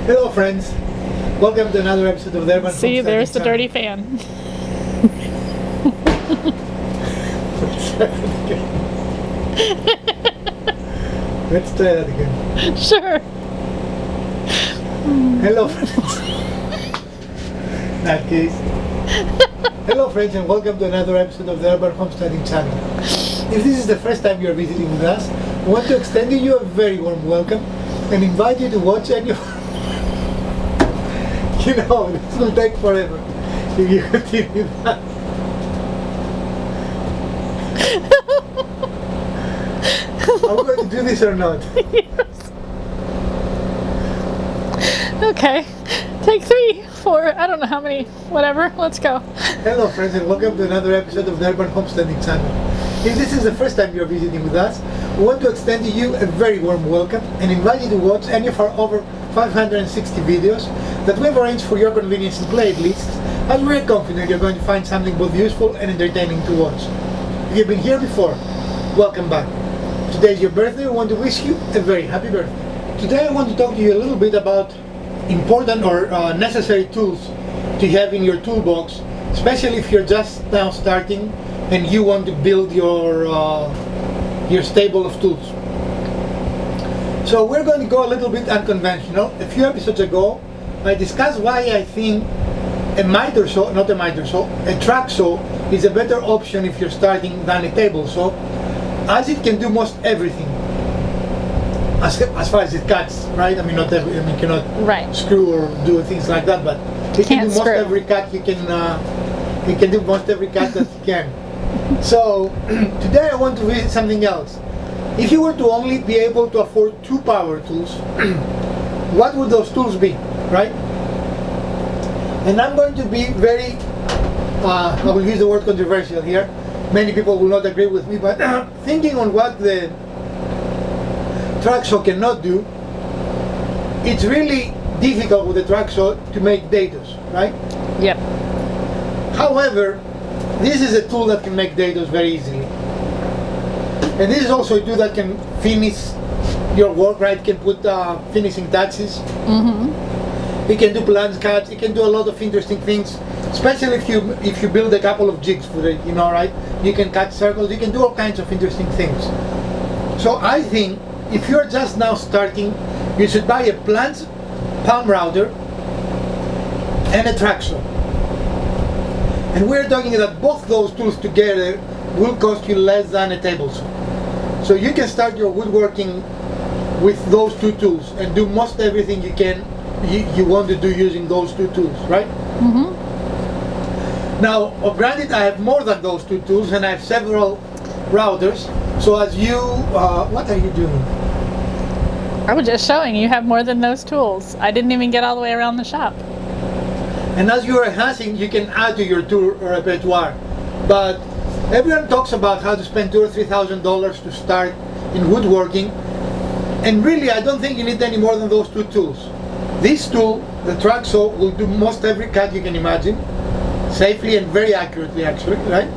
Hello friends, welcome to another episode of the Urban See, Homesteading there's the Channel. dirty fan. Let's try that again. Sure. Hello friends. In that case. Hello friends and welcome to another episode of the Urban Homesteading Channel. If this is the first time you are visiting with us, we want to extend to you a very warm welcome and invite you to watch any of you know, this will take forever if you continue that. I'm going to do this or not? Yes. Okay. Take 3, 4, I don't know how many, whatever, let's go. Hello friends and welcome to another episode of the Urban Homesteading Channel. If this is the first time you're visiting with us, we want to extend to you a very warm welcome and invite you to watch any of our over 560 videos that we've arranged for your convenience in playlists, as we're confident you're going to find something both useful and entertaining to watch. If you've been here before, welcome back. Today is your birthday, we want to wish you a very happy birthday. Today I want to talk to you a little bit about important or necessary tools to have in your toolbox, especially if you're just now starting and you want to build your stable of tools. So we're going to go a little bit unconventional. A few episodes ago I discussed why I think a miter saw, not a miter saw, a track saw is a better option if you're starting than a table saw, as it can do most everything. As far as it cuts, right? I mean, not every, I mean, cannot screw or do things like that, but it can do most every cut. You can do most every cut that you can. So today I want to visit something else. If you were to only be able to afford 2 power tools, what would those tools be, right? And I'm going to be very, I will use the word controversial here. Many people will not agree with me, but thinking on what the track saw cannot do, it's really difficult with the track saw to make dados, right? Yep. However, this is a tool that can make dados very easily. And this is also a tool that can finish your work, right? It can put finishing touches. Mm-hmm. It can do plunge cuts. It can do a lot of interesting things, especially if you build a couple of jigs for it, you know, right? You can cut circles. You can do all kinds of interesting things. So I think if you're just now starting, you should buy a plunge palm router and a track saw. And we're talking that both those tools together will cost you less than a table saw. So you can start your woodworking with those 2 tools and do most everything you want to do using those 2 tools, right? Mm-hmm. Now, granted, I have more than those 2 tools and I have several routers. So as you, what are you doing? I was just showing you have more than those tools. I didn't even get all the way around the shop. And as you are enhancing, you can add to your tool repertoire. But everyone talks about how to spend $2,000 or $3,000 to start in woodworking, and really I don't think you need any more than those 2 tools. This tool, the track saw, will do most every cut you can imagine, safely and very accurately actually, right?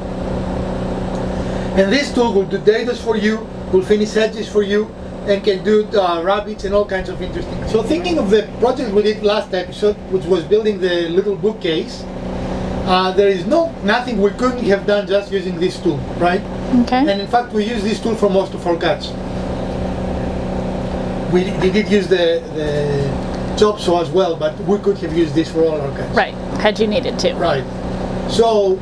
And this tool will do dados for you, will finish edges for you, and can do rabbits and all kinds of interesting. So thinking of the project we did last episode, which was building the little bookcase, there is nothing we couldn't have done just using this tool, right? Okay. And in fact, we use this tool for most of our cuts. We did use the chop saw as well, but we could have used this for all our cuts. Right, had you needed to. Right. So,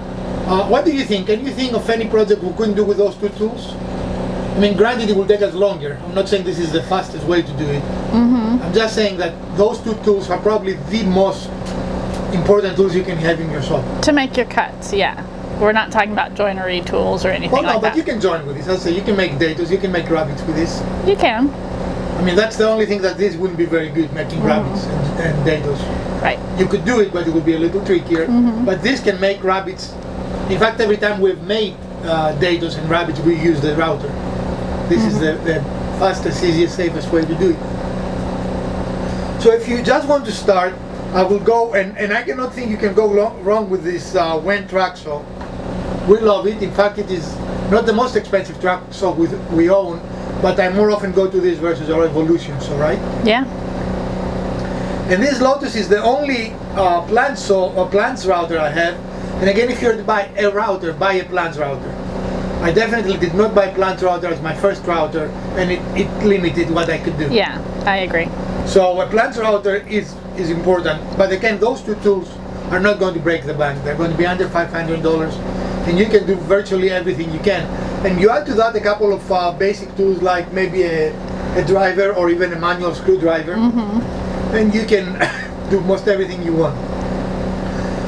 what do you think? Can you think of any project we couldn't do with those 2 tools? I mean, granted, it will take us longer. I'm not saying this is the fastest way to do it. Mm-hmm. I'm just saying that those 2 tools are probably the most important tools you can have in your shop. To make your cuts, yeah. We're not talking about joinery tools or anything Well, no, like but that. you can join with this. I'll say you can make dados, you can make rabbits with this. You can. I mean, that's the only thing that this wouldn't be very good, making rabbits and dados. Right. You could do it, but it would be a little trickier. Mm-hmm. But this can make rabbits. In fact, every time we've made dados and rabbits, we use the router. This is the fastest, easiest, safest way to do it. So if you just want to start, I will go, and I cannot think you can go wrong with this Wen track saw. We love it. In fact, it is not the most expensive track saw we own, but I more often go to this versus our Evolutions, all right? Yeah. And this Lotus is the only plants router I have. And again, if you're to buy a router, buy a plants router. I definitely did not buy plants router as my first router, and it limited what I could do. Yeah, I agree. So a plants router is important, but again, those two tools are not going to break the bank. They're going to be under $500, and you can do virtually everything you can. And you add to that a couple of basic tools like maybe a driver or even a manual screwdriver, and you can do most everything you want.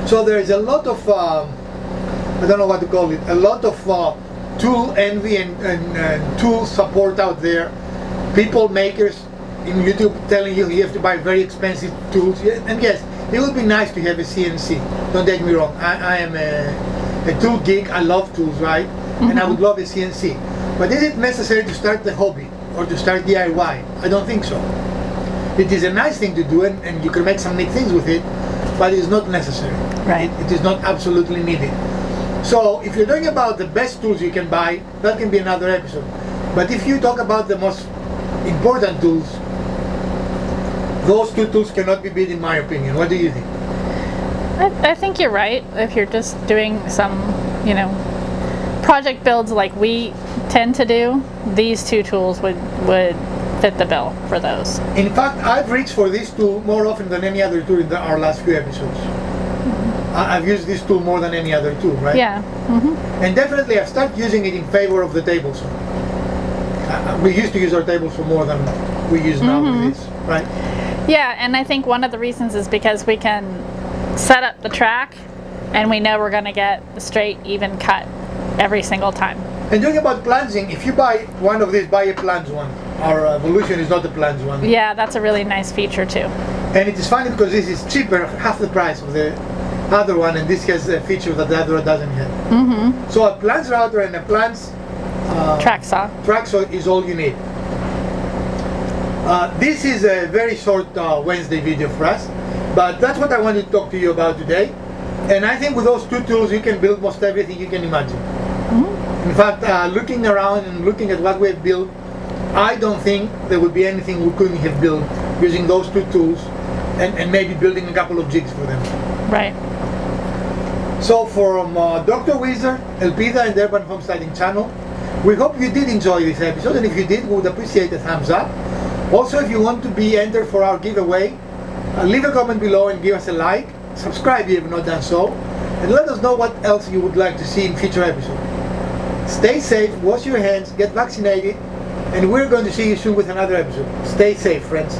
So there is a lot of, I don't know what to call it, a lot of tool envy and tool support out there. People, makers in YouTube telling you have to buy very expensive tools. And yes, it would be nice to have a CNC. Don't take me wrong. I am a tool geek. I love tools, right? And I would love a CNC. But is it necessary to start the hobby or to start DIY? I don't think so. It is a nice thing to do, and you can make some neat things with it, but it is not necessary. Right. It is not absolutely needed. So if you're talking about the best tools you can buy, that can be another episode. But if you talk about the most important tools, those two tools cannot be beat in my opinion. What do you think? I think you're right. If you're just doing some, project builds like we tend to do, these two tools would fit the bill for those. In fact, I've reached for this tool more often than any other tool in our last few episodes. I've used this tool more than any other tool, right? Yeah. And definitely I've started using it in favor of the table saw. We used to use our table saw more than we use now with this, right? Yeah, and I think one of the reasons is because we can set up the track and we know we're going to get the straight, even cut every single time. And talking about plunging, if you buy one of these, buy a plunge one. Our Evolution is not a plunge one. Yeah, that's a really nice feature too. And it is funny because this is cheaper, half the price of the other one, and this has a feature that the other one doesn't have. So a plunge router and a plunge track saw is all you need. This is a very short Wednesday video for us, but that's what I wanted to talk to you about today. And I think with those two tools you can build most everything you can imagine. In fact, looking around and looking at what we've built, I don't think there would be anything we couldn't have built using those two tools and maybe building a couple of jigs for them. Right. So from Dr. Wizard, Elpida and Urban Homesteading channel, we hope you did enjoy this episode, and if you did, we would appreciate a thumbs up. Also, if you want to be entered for our giveaway, leave a comment below and give us a like. Subscribe if you have not done so, and let us know what else you would like to see in future episodes. Stay safe, wash your hands, get vaccinated, and we're going to see you soon with another episode. Stay safe, friends.